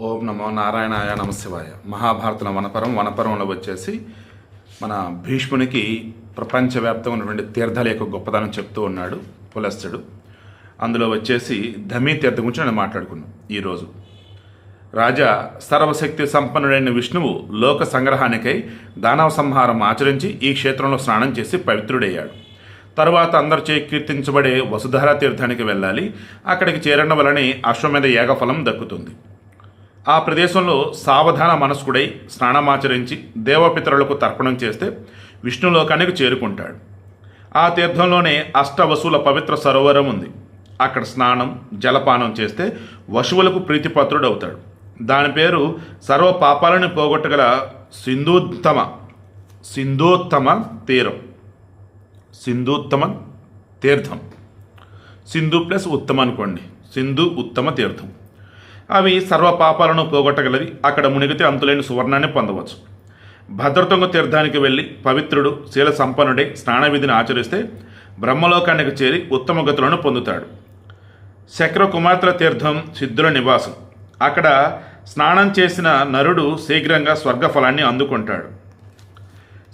ఓం నమో నారాయణాయ నమశివాయ. మహాభారతంలో వనపరంలో వచ్చేసి మన భీష్మునికి ప్రపంచవ్యాప్తంగా ఉన్నటువంటి తీర్థాల యొక్క గొప్పదనం చెప్తూ ఉన్నాడు పులస్తుడు. అందులో వచ్చేసి ధమీ తీర్థం గురించి నేను మాట్లాడుకున్నాను ఈరోజు. రాజా, సర్వశక్తి సంపన్నుడైన విష్ణువు లోక సంగ్రహానికై దానవ సంహారం ఆచరించి ఈ క్షేత్రంలో స్నానం చేసి పవిత్రుడయ్యాడు. తరువాత అందరిచే కీర్తించబడే వసుధార తీర్థానికి వెళ్ళాలి. అక్కడికి చేరడం వలనే అశ్వమేధ యాగఫలం దక్కుతుంది. ఆ ప్రదేశంలో సావధాన మనస్కుడై స్నానమాచరించి దేవపితరులకు తర్పణం చేస్తే విష్ణులోకానికి చేరుకుంటాడు. ఆ తీర్థంలోనే అష్టవసుల పవిత్ర సరోవరం ఉంది. అక్కడ స్నానం జలపానం చేస్తే వశువులకు ప్రీతిపాత్రుడవుతాడు. దాని పేరు సర్వ పాపాలను పోగొట్టగల సింధూత్తమ తీర్థం. సింధు ప్లస్ ఉత్తమ అనుకోండి, సింధు ఉత్తమ తీర్థం. అవి సర్వ పాపాలను పోగొట్టగలవి. అక్కడ మునిగితే అంతులేని సువర్ణాన్ని పొందవచ్చు. భద్రతుంగ తీర్థానికి వెళ్ళి పవిత్రుడు శీల సంపన్నుడై స్నాన విధిని ఆచరిస్తే బ్రహ్మలోకానికి చేరి ఉత్తమ గతులను పొందుతాడు. శక్ర కుమార్తెల తీర్థం సిద్ధుల నివాసం. అక్కడ స్నానం చేసిన నరుడు శీఘ్రంగా స్వర్గఫలాన్ని అందుకుంటాడు.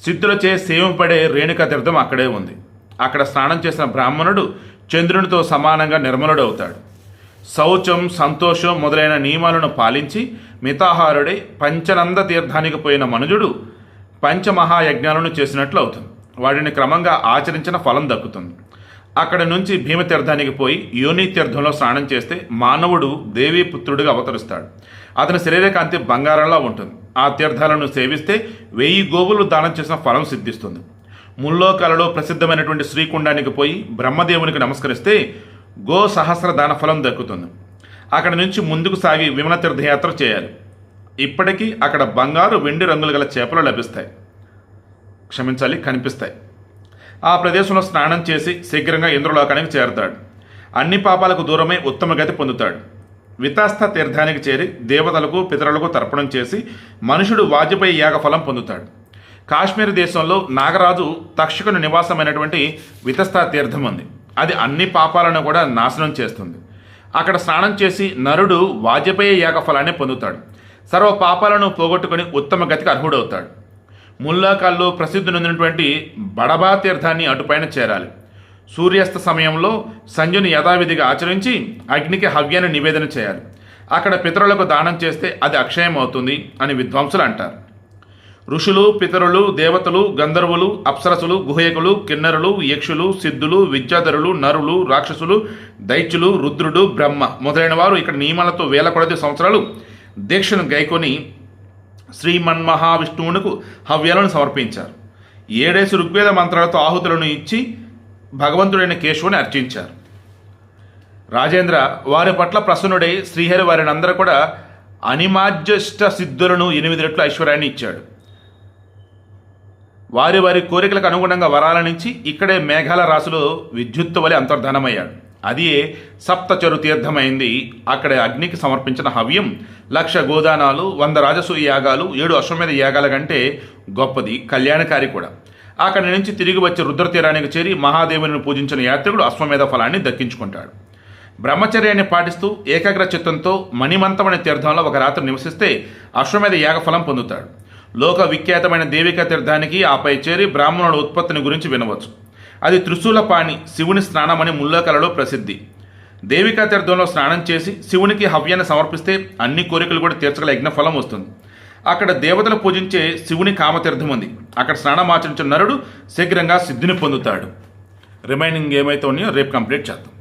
సిద్ధులచే సేవింపడే రేణుకా తీర్థం అక్కడే ఉంది. అక్కడ స్నానం చేసిన బ్రాహ్మణుడు చంద్రునితో సమానంగా నిర్మలుడవుతాడు. శౌచం, సంతోషం మొదలైన నియమాలను పాలించి మితాహారుడై పంచనంద తీర్థానికి పోయిన మనుజుడు పంచమహాయజ్ఞాలను చేసినట్లు అవుతుంది. వాటిని క్రమంగా ఆచరించిన ఫలం దక్కుతుంది. అక్కడి నుంచి భీమతీర్థానికి పోయి యోని తీర్థంలో స్నానం చేస్తే మానవుడు దేవీ పుత్రుడిగా అవతరిస్తాడు. అతని శరీరకాంతి బంగారంలా ఉంటుంది. ఆ తీర్థాలను సేవిస్తే 1000 గోవులు దానం చేసిన ఫలం సిద్ధిస్తుంది. ముల్లోకాలలో ప్రసిద్ధమైనటువంటి శ్రీకుండానికి పోయి బ్రహ్మదేవునికి నమస్కరిస్తే గో సహస్ర దాన ఫలం దక్కుతుంది. అక్కడి నుంచి ముందుకు సాగి విమల తీర్థయాత్ర చేయాలి. ఇప్పటికీ అక్కడ బంగారు, వెండి రంగులు గల చేపలు కనిపిస్తాయి. ఆ ప్రదేశంలో స్నానం చేసి శీఘ్రంగా ఇంద్రలోకానికి చేరుతాడు. అన్ని పాపాలకు దూరమై ఉత్తమ గతి పొందుతాడు. వితాస్థ తీర్థానికి చేరి దేవతలకు పితరులకు తర్పణం చేసి మనుషుడు వాజపేయి యాగఫలం పొందుతాడు. కాశ్మీర్ దేశంలో నాగరాజు తక్షకుని నివాసమైనటువంటి వితస్థ తీర్థం ఉంది. అది అన్ని పాపాలను కూడా నాశనం చేస్తుంది. అక్కడ స్నానం చేసి నరుడు వాజపేయి యాగఫలాన్ని పొందుతాడు. సర్వ పాపాలను పోగొట్టుకుని ఉత్తమ గతికి అర్హుడవుతాడు. ముల్లాకాల్లో ప్రసిద్ధి నొందినటువంటి బడబా తీర్థాన్ని అటుపైన చేరాలి. సూర్యాస్త సమయంలో సంధ్యను యథావిధిగా ఆచరించి అగ్నికి హవ్యాన్ని నివేదన చేయాలి. అక్కడ పితరులకు దానం చేస్తే అది అక్షయం అవుతుంది అని విద్వాంసులు అంటారు. ఋషులు, పితరులు, దేవతలు, గంధర్వులు, అప్సరసులు, గుహయకులు, కిన్నరులు, యక్షులు, సిద్ధులు, విద్యాధరులు, నరులు, రాక్షసులు, దైత్యులు, రుద్రుడు, బ్రహ్మ మొదలైన వారు ఇక్కడ నియమాలతో 1000 కొలది సంవత్సరాలు దీక్షను గైకొని శ్రీమన్మహావిష్ణువునకు హవ్యాలను సమర్పించారు. 7 ఋగ్వేద మంత్రాలతో ఆహుతులను ఇచ్చి భగవంతుడైన కేశవుని అర్చించారు. రాజేంద్ర వారి పట్ల ప్రసన్నుడై శ్రీహరి వారిని అందరూ కూడా అనిమాజ్యష్ట సిద్ధులను 8 రెట్లు ఐశ్వర్యాన్ని ఇచ్చాడు. వారి వారి కోరికలకు అనుగుణంగా వరాలనించి ఇక్కడే మేఘాల రాశిలో విద్యుత్తు వలె అంతర్ధానమయ్యాడు. అది సప్తచరు తీర్థమైంది. అక్కడ అగ్నికి సమర్పించిన హవ్యం 1,00,000 గోదానాలు, 100 రాజసూయ యాగాలు, 7 అశ్వమేధ యాగాల కంటే గొప్పది, కళ్యాణకారి కూడా. అక్కడి నుంచి తిరిగి వచ్చి రుద్రతీరానికి చేరి మహాదేవుని పూజించిన యాత్రికుడు అశ్వమేధ ఫలాన్ని దక్కించుకుంటాడు. బ్రహ్మచర్యాన్ని పాటిస్తూ ఏకాగ్ర చిత్తంతో మణిమంతమైన తీర్థంలో ఒక రాత్రి నివసిస్తే అశ్వమేధ యాగఫలం పొందుతాడు. లోక విఖ్యాతమైన దేవికా తీర్థానికి ఆపై చేరి బ్రాహ్మణుల ఉత్పత్తిని గురించి వినవచ్చు. అది త్రిశూలపాణి, శివుని స్నానమని ముల్లోకాలలో ప్రసిద్ధి. దేవికా తీర్థంలో స్నానం చేసి శివునికి హవ్యాన్ని సమర్పిస్తే అన్ని కోరికలు కూడా తీర్చగల యజ్ఞఫలం వస్తుంది. అక్కడ దేవతలు పూజించే శివుని కామతీర్థం ఉంది. అక్కడ స్నానం ఆచరించిన నరుడు శీఘ్రంగా సిద్ధిని పొందుతాడు. రిమైనింగ్ ఏమైతే ఉన్నాయో రేపు కంప్లీట్ చేద్దాం.